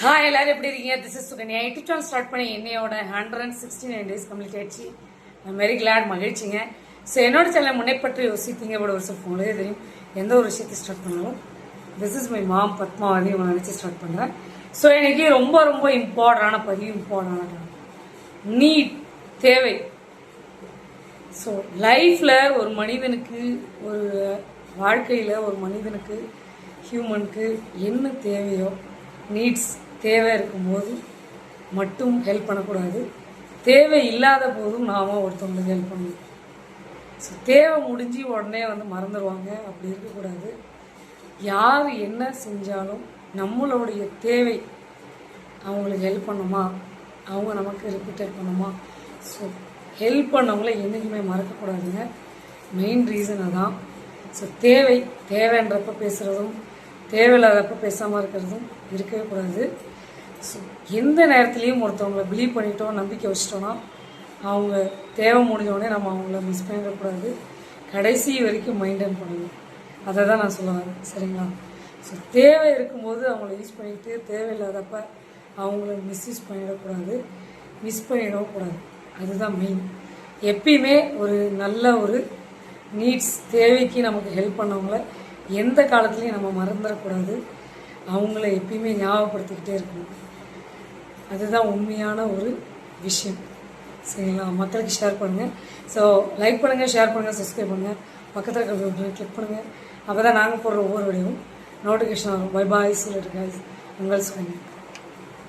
Hi எல்லாரும் எப்படி இருக்கீங்க? This is Sukanya. YouTube channel start பண்ணி என்னையோட 169 days கம்ப்ளீட் ஆயிடுச்சு. வெரி கிளாட், மகிழ்ச்சிங்க. ஸோ என்னோட சேனலை முன்னேற்பட்டு யோசித்தீங்க ஒரு வருஷம் உங்களே தெரியும். எந்த ஒரு விஷயத்தை ஸ்டார்ட் பண்ணாலும் this is my mom Padmavathi உங்களை நினச்சி ஸ்டார்ட் பண்ணுறேன். ஸோ எனக்கு ரொம்ப ரொம்ப இம்பார்ட்டண்டான பதிவு, இம்பார்ட்டண்டான நீட், தேவை. ஸோ லைஃப்பில் ஒரு மனிதனுக்கு, ஒரு வாழ்க்கையில் ஒரு மனிதனுக்கு, ஹியூமனுக்கு என்ன தேவையோ, நீட்ஸ் தேவை இருக்கும்போது மட்டும் ஹெல்ப் பண்ணக்கூடாது. தேவை இல்லாத போதும் நாம் ஒருத்தவங்களுக்கு ஹெல்ப் பண்ணணும். ஸோ தேவை முடிஞ்சு உடனே மறந்துடுவாங்க, அப்படி இருக்கக்கூடாது. யார் என்ன செஞ்சாலும் நம்மளுடைய தேவை, அவங்களுக்கு ஹெல்ப் பண்ணுமா, அவங்க நமக்கு ரிப்பீட்டட் பண்ணுமா. ஸோ ஹெல்ப் பண்ணவங்கள என்றைக்குமே மறக்கக்கூடாதுங்க. மெயின் ரீசன் அதான். ஸோ தேவைன்றப்ப பேசுகிறதும் தேவையில்லாதப்ப பேசாமல் இருக்கிறதும் இருக்கவே கூடாது. ஸோ எந்த நேரத்துலையும் ஒருத்தவங்களை பிலீவ் பண்ணிட்டோம், நம்பிக்கை வச்சிட்டோன்னா அவங்க தேவை முடிஞ்சோடனே நம்ம அவங்கள மிஸ் பண்ணிடக்கூடாது. கடைசி வரைக்கும் மெயின்டைன் பண்ணணும். அதை தான் நான் சொல்ல வரேன், சரிங்களா? ஸோ தேவை இருக்கும்போது அவங்கள யூஸ் பண்ணிவிட்டு தேவையில்லாதப்ப அவங்கள மிஸ்யூஸ் பண்ணிடக்கூடாது, மிஸ் பண்ணிடவும் கூடாது. அதுதான் மெயின். எப்பயுமே ஒரு நல்ல ஒரு நீட்ஸ், தேவைக்கு நமக்கு ஹெல்ப் பண்ணவங்கள எந்த காலத்துலையும் நம்ம மறந்துடக்கூடாது. அவங்கள எப்பயுமே ஞாபகப்படுத்திக்கிட்டே இருக்கணும். அதுதான் உண்மையான ஒரு விஷயம், சரிங்களா? மக்களுக்கு ஷேர் பண்ணுங்கள். ஸோ லைக் பண்ணுங்கள், ஷேர் பண்ணுங்கள், சப்ஸ்கிரைப் பண்ணுங்கள், பக்கத்தில் இருக்கிற கிளிக் பண்ணுங்கள். அப்போ தான் நாங்கள் போடுற ஒவ்வொரு வீடியோவும் நோட்டிஃபிகேஷன் வரும். பை பாய், சொல்லிட்டு உங்கள் சுகன்யா.